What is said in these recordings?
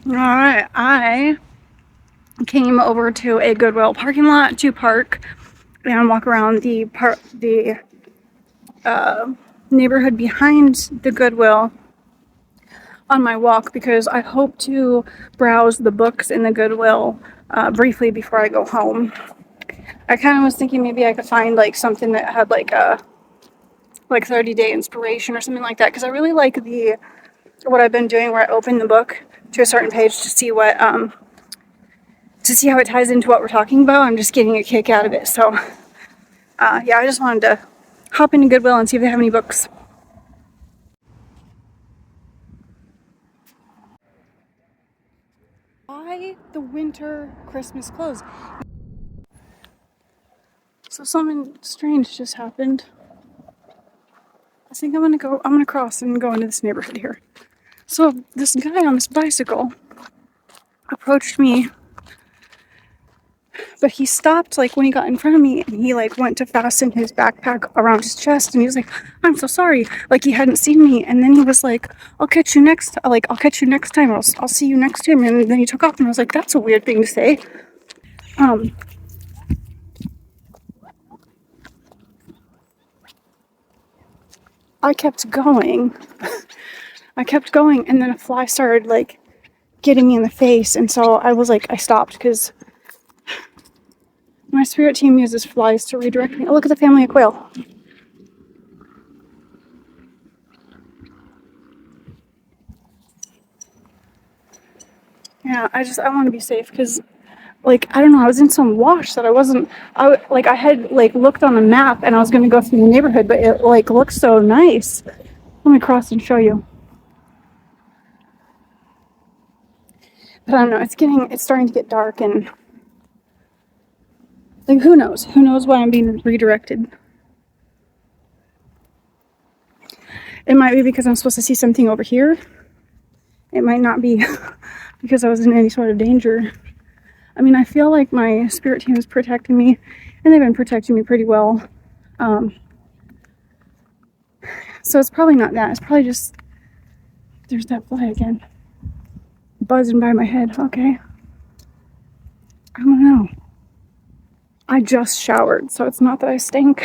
Alright, I came over to a Goodwill parking lot to park and walk around the neighborhood behind the Goodwill on my walk because I hope to browse the books in the Goodwill briefly before I go home. I kind of was thinking maybe I could find like something that had like a 30-day inspiration or something like that, because I really like what I've been doing where I open the book to a certain page to see what to see how it ties into what we're talking about. I'm just getting a kick out of it. So yeah, I just wanted to hop into Goodwill and see if they have any books. Why the winter Christmas clothes? So something strange just happened. I think I'm gonna cross and go into this neighborhood here. So this guy on this bicycle approached me, but he stopped like when he got in front of me, and he like went to fasten his backpack around his chest, and he was like, "I'm so sorry," like he hadn't seen me. And then he was like, I'll catch you next time, I'll see you next time." And then he took off, and I was like, that's a weird thing to say. I kept going, and then a fly started like getting me in the face, and so I was like, I stopped because my spirit team uses flies to redirect me. Oh, look at the family of quail. Yeah, I want to be safe because, like, I don't know, I was in some wash that I had like looked on a map and I was going to go through the neighborhood, but it like looks so nice. Let me cross and show you. But I don't know, it's starting to get dark, and like, who knows why I'm being redirected. It might be because I'm supposed to see something over here. It might not be because I was in any sort of danger. I mean, I feel like my spirit team is protecting me, and they've been protecting me pretty well. So it's probably not that. It's probably just, there's that fly again, buzzing by my head. Okay. I don't know. I just showered, so it's not that I stink.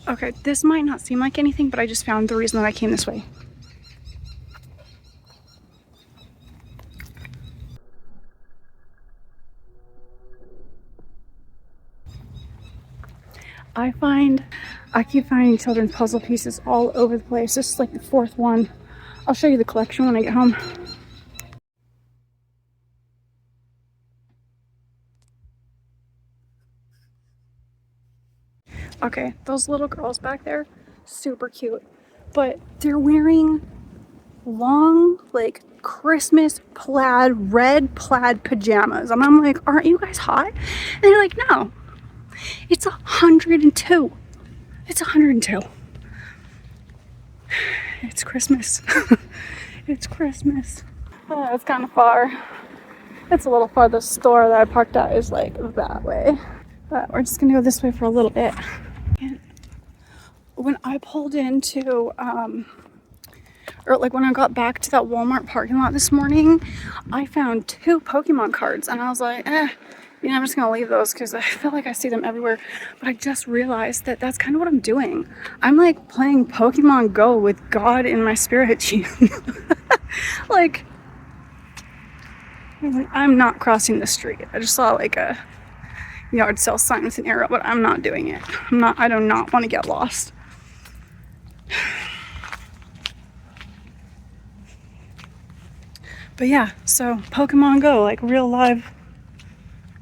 Okay, this might not seem like anything, but I just found the reason that I came this way. I keep finding children's puzzle pieces all over the place. This is like the fourth one. I'll show you the collection when I get home. Okay, those little girls back there, super cute. But they're wearing long, like, Christmas red plaid pajamas. And I'm like, aren't you guys hot? And they're like, no, it's 102. It's 102. It's Christmas. It's Christmas. Oh, it's kind of far. It's a little far. The store that I parked at is like that way. But we're just gonna go this way for a little bit. And when I pulled into, or like when I got back to that Walmart parking lot this morning, I found 2 Pokemon cards, and I was like, I'm just gonna leave those because I feel like I see them everywhere. But I just realized that that's kind of what I'm doing. I'm like playing Pokemon Go with God in my spirit team. Like, I'm not crossing the street. I just saw like a yard sale sign with an arrow, but I'm not doing it. I do not want to get lost. But yeah, so Pokemon Go, like real live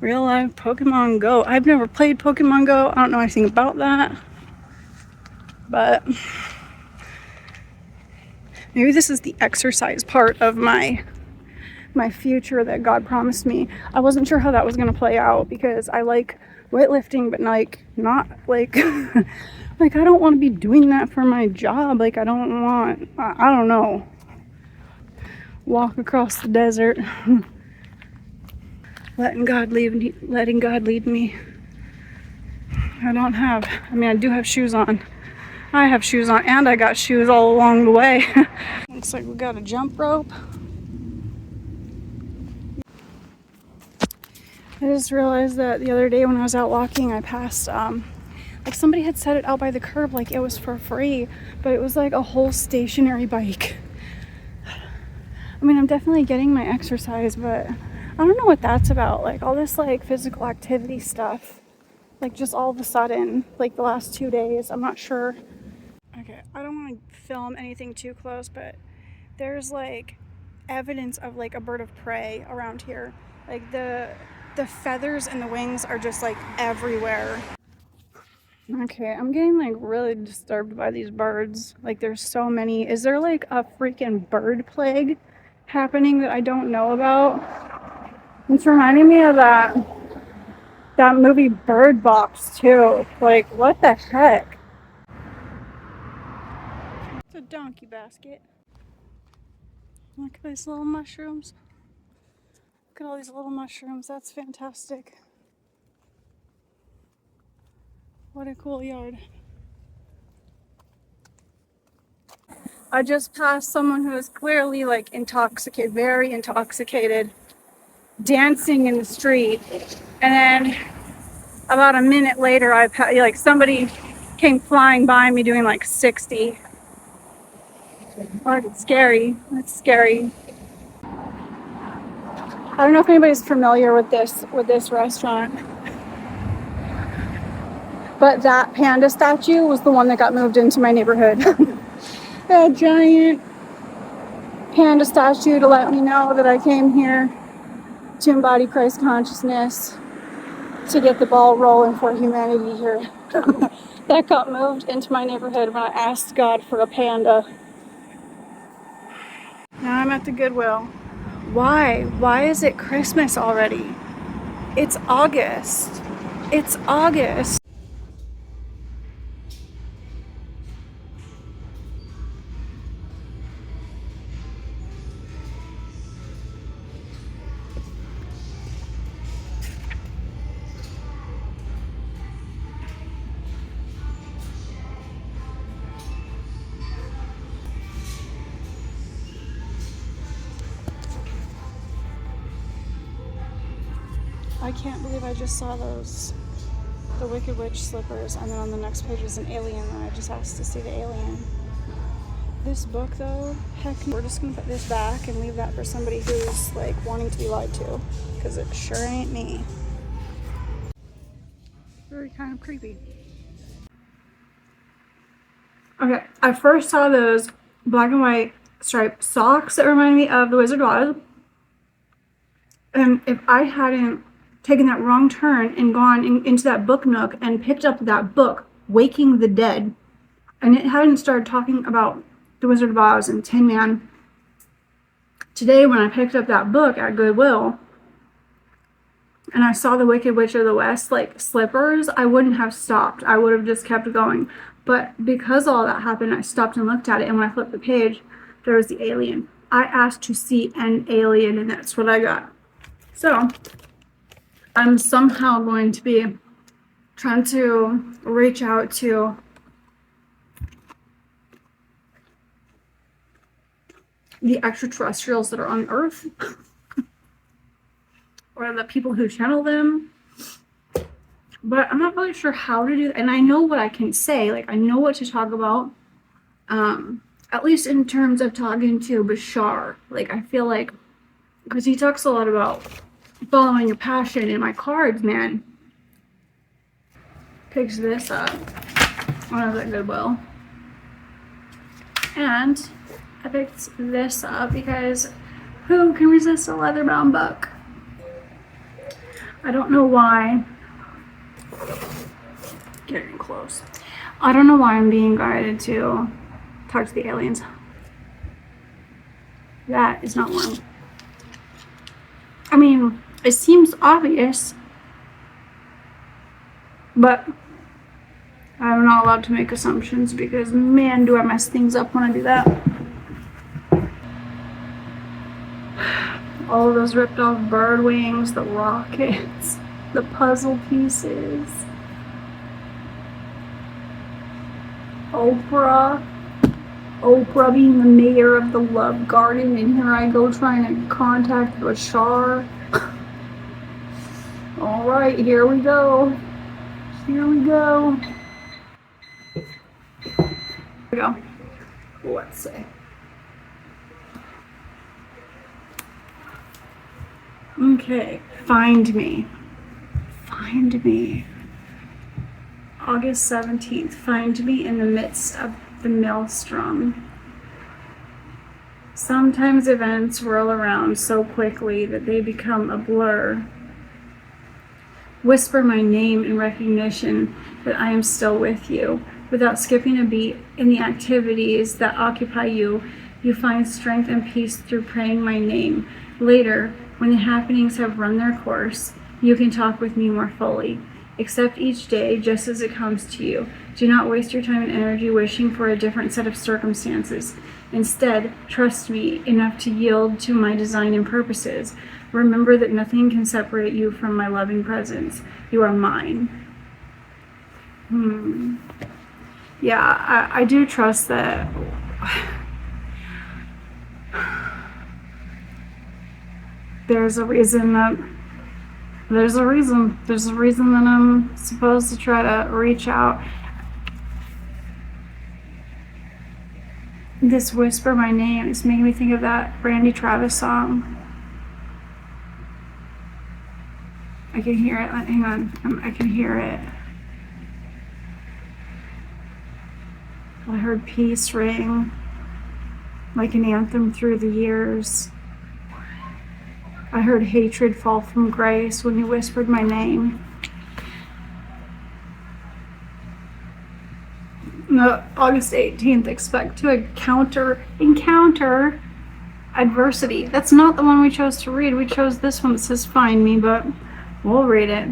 Pokemon Go. I've never played Pokemon Go. I don't know anything about that. But maybe this is the exercise part of my future that God promised me. I wasn't sure how that was going to play out because I like weightlifting, but like not like like I don't want to be doing that for my job. Like I don't know. Walk across the desert. Letting God lead me. I don't have, I mean, I do have shoes on. I have shoes on, and I got shoes all along the way. Looks like we got a jump rope. I just realized that the other day when I was out walking, I passed, like somebody had set it out by the curb like it was for free, but it was like a whole stationary bike. I mean, I'm definitely getting my exercise, but I don't know what that's about. Like all this like physical activity stuff, like just all of a sudden, like the last 2 days, I'm not sure. Okay, I don't want to film anything too close, but there's like evidence of like a bird of prey around here. Like the feathers and the wings are just like everywhere. Okay, I'm getting like really disturbed by these birds. Like there's so many. Is there like a freaking bird plague happening that I don't know about? It's reminding me of that movie Bird Box too. Like what the heck? It's a donkey basket. Look at these little mushrooms. Look at all these little mushrooms. That's fantastic. What a cool yard. I just passed someone who is clearly like intoxicated, very intoxicated, dancing in the street. And then about a minute later, like somebody came flying by me doing like 60. Oh, it's scary. It's scary. I don't know if anybody's familiar with this restaurant. But that panda statue was the one that got moved into my neighborhood. A giant panda statue to let me know that I came here to embody Christ consciousness, to get the ball rolling for humanity here. That got moved into my neighborhood when I asked God for a panda. Now I'm at the Goodwill. Why? Why is it Christmas already? It's August. It's August. I can't believe I just saw those. The Wicked Witch slippers, and then on the next page is an alien, and I just asked to see the alien. This book though, heck, we're just gonna put this back and leave that for somebody who's like wanting to be lied to, because it sure ain't me. Really kind of creepy. Okay, I first saw those black and white striped socks that remind me of the Wizard of Oz. And if I hadn't taken that wrong turn and gone into that book nook and picked up that book, Waking the Dead, and it hadn't started talking about the Wizard of Oz and Tin Man, today when I picked up that book at Goodwill and I saw the Wicked Witch of the West like slippers, I wouldn't have stopped. I would have just kept going. But because all that happened, I stopped and looked at it, and when I flipped the page, there was the alien. I asked to see an alien, and that's what I got. So I'm somehow going to be trying to reach out to the extraterrestrials that are on Earth or the people who channel them. But I'm not really sure how to do that. And I know what I can say. Like, I know what to talk about. At least in terms of talking to Bashar. Like, I feel like, because he talks a lot about following your passion, in my cards, man. Picks this up when I was at Goodwill. And I picked this up because who can resist a leather-bound book? I don't know why. Getting close. I don't know why I'm being guided to talk to the aliens. That is not one. I mean, it seems obvious, but I'm not allowed to make assumptions because, man, do I mess things up when I do that. All of those ripped off bird wings, the rockets, the puzzle pieces. Oprah. Oprah being the mayor of the Love Garden, and here I go trying to contact Bashar. All right, here we go. Here we go. Here we go. Let's see. Okay, find me. Find me. August 17th. Find me in the midst of the maelstrom. Sometimes events whirl around so quickly that they become a blur. Whisper my name in recognition that I am still with you. Without skipping a beat in the activities that occupy you, you find strength and peace through praying my name. Later, when the happenings have run their course, you can talk with me more fully. Accept each day just as it comes to you. Do not waste your time and energy wishing for a different set of circumstances. Instead, trust me enough to yield to my design and purposes. Remember that nothing can separate you from my loving presence. You are mine. Yeah, I do trust that. There's a reason that I'm supposed to try to reach out. This Whisper My Name is making me think of that Randy Travis song. I can hear it. Hang on. I can hear it. I heard peace ring like an anthem through the years. I heard hatred fall from grace when you whispered my name. No, August 18th, expect to encounter adversity. That's not the one we chose to read. We chose this one that says find me, but we'll read it.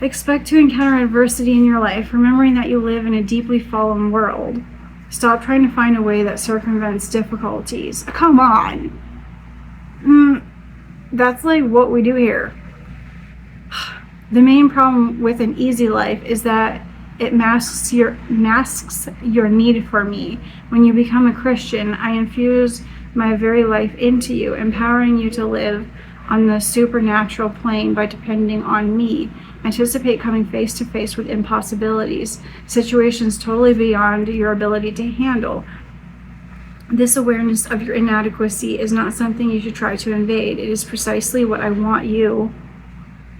Expect to encounter adversity in your life, remembering that you live in a deeply fallen world. Stop trying to find a way that circumvents difficulties. Come on. That's like what we do here. The main problem with an easy life is that it masks your need for me. When you become a Christian, I infuse my very life into you, empowering you to live on the supernatural plane by depending on me. Anticipate coming face to face with impossibilities, situations totally beyond your ability to handle. This awareness of your inadequacy is not something you should try to invade. It is precisely what I want you,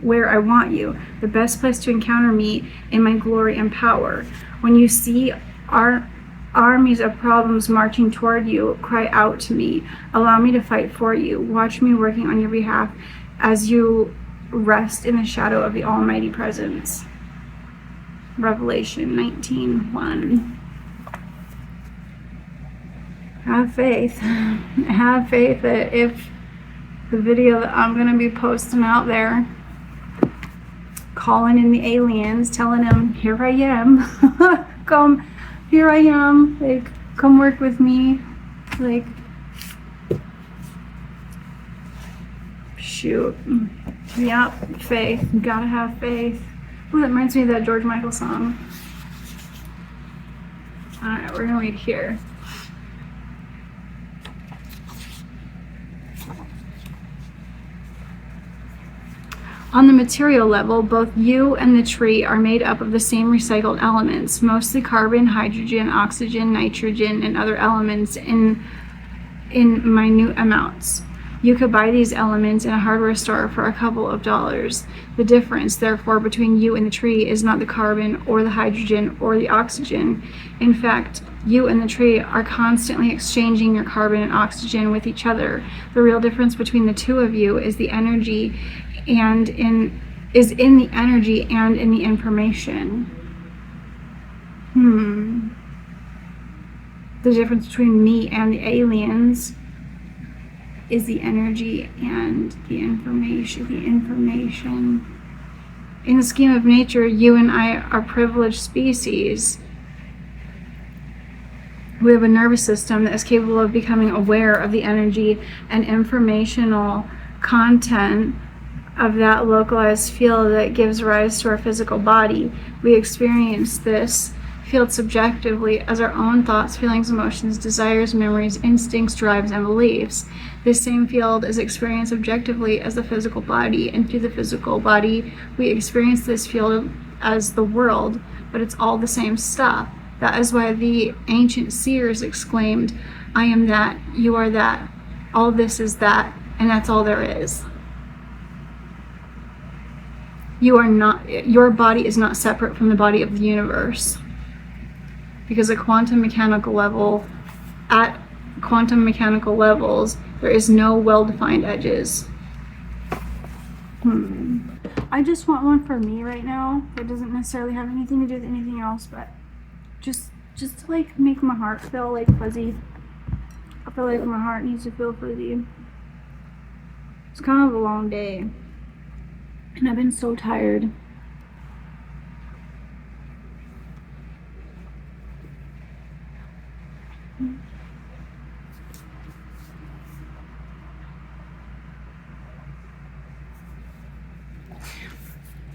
where I want you, the best place to encounter me in my glory and power. When you see our armies of problems marching toward you, cry out to me. Allow me to fight for you. Watch me working on your behalf as you rest in the shadow of the Almighty Presence. Revelation 19:1. Have faith. Have faith that if the video that I'm going to be posting out there, calling in the aliens, telling them, here I am, come, here I am, like, come work with me, like, shoot. Yep, faith. You gotta have faith. Oh, that reminds me of that George Michael song. Alright, we're gonna read here. On the material level, both you and the tree are made up of the same recycled elements, mostly carbon, hydrogen, oxygen, nitrogen, and other elements in minute amounts. You could buy these elements in a hardware store for a couple of dollars. The difference, therefore, between you and the tree is not the carbon or the hydrogen or the oxygen. In fact, you and the tree are constantly exchanging your carbon and oxygen with each other. The real difference between the two of you is the energy and in the energy and in the information. The difference between me and the aliens is the energy and the information. In the scheme of nature, you and I are privileged species. We have a nervous system that is capable of becoming aware of the energy and informational content of that localized field that gives rise to our physical body. We experience this field subjectively as our own thoughts, feelings, emotions, desires, memories, instincts, drives, and beliefs. This same field is experienced objectively as the physical body, and through the physical body, we experience this field as the world, but it's all the same stuff. That is why the ancient seers exclaimed, "I am that, you are that, all this is that, and that's all there is." You are not, your body is not separate from the body of the universe. Because at quantum mechanical levels, there is no well-defined edges. I just want one for me right now. It doesn't necessarily have anything to do with anything else, but just to like make my heart feel like fuzzy. I feel like my heart needs to feel fuzzy. It's kind of a long day, and I've been so tired.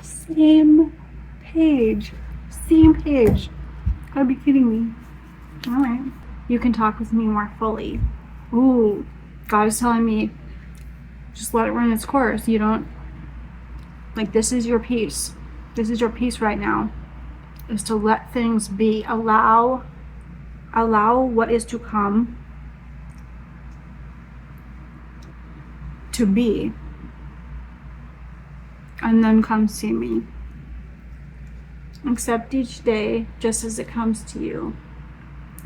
Same page. Gotta be kidding me. All right. You can talk with me more fully. Ooh, God is telling me, just let it run its course. You don't, like, this is your peace. This is your peace right now, is to let things be. Allow what is to come to be. And then come see me. Accept each day just as it comes to you.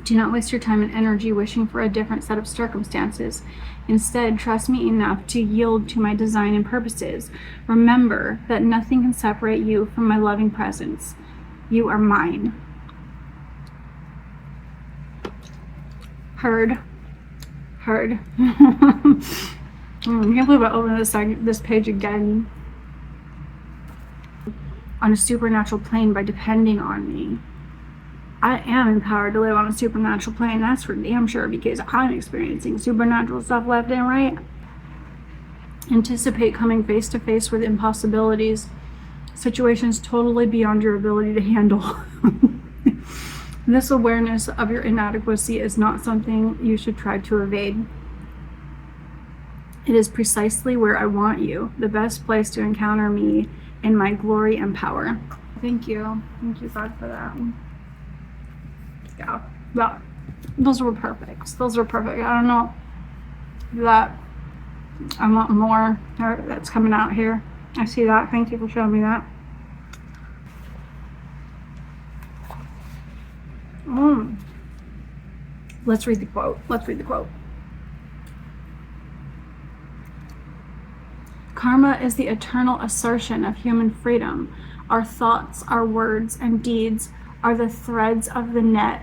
Do not waste your time and energy wishing for a different set of circumstances. Instead, trust me enough to yield to my design and purposes. Remember that nothing can separate you from my loving presence. You are mine. Heard. I can't believe I opened this page again. On a supernatural plane by depending on me. I am empowered to live on a supernatural plane, that's for damn sure, because I'm experiencing supernatural stuff left and right. Anticipate coming face to face with impossibilities, situations totally beyond your ability to handle. This awareness of your inadequacy is not something you should try to evade. It is precisely where I want you, the best place to encounter me in my glory and power. Thank you, God, for that. Yeah, those were perfect. I don't know that I want more that's coming out here. I see that. Thank you for showing me that. Let's read the quote. Karma is the eternal assertion of human freedom. Our thoughts, our words, and deeds are the threads of the net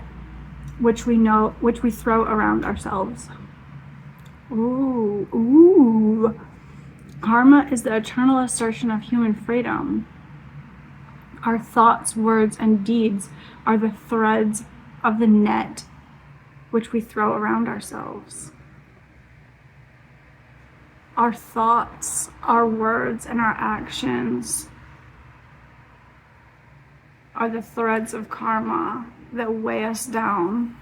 which we throw around ourselves. Ooh. Karma is the eternal assertion of human freedom. Our thoughts, words, and deeds are the threads of the net which we throw around ourselves. Our thoughts, our words, and our actions are the threads of karma that weigh us down.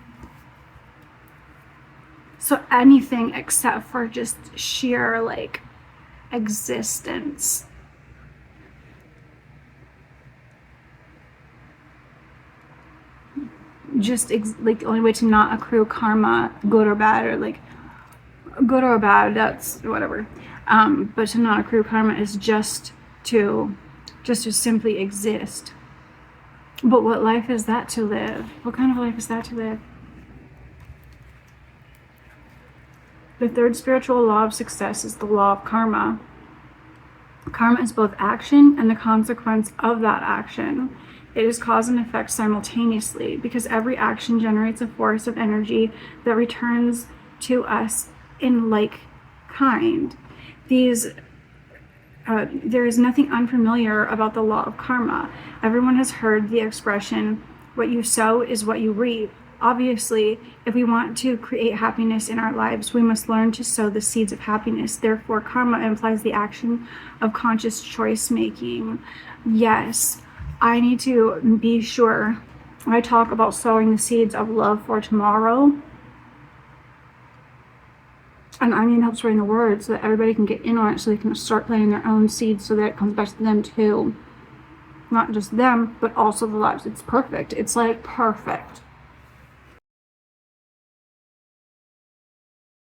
So anything except for just sheer, like, existence. Like, the only way to not accrue karma, good or bad, or like, good or bad, that's whatever. But to not accrue karma is just to simply exist. But what life is that to live? What kind of life is that to live? The third spiritual law of success is the law of karma. Karma is both action and the consequence of that action. It is cause and effect simultaneously because every action generates a force of energy that returns to us in like kind. There is nothing unfamiliar about the law of karma. Everyone has heard the expression, what you sow is what you reap. Obviously, if we want to create happiness in our lives, we must learn to sow the seeds of happiness. Therefore, karma implies the action of conscious choice making. Yes, I need to be sure I talk about sowing the seeds of love for tomorrow. And I need help spreading the word so that everybody can get in on it, so they can start planting their own seeds, so that it comes back to them too. Not just them, but also the lives. It's perfect. It's like perfect.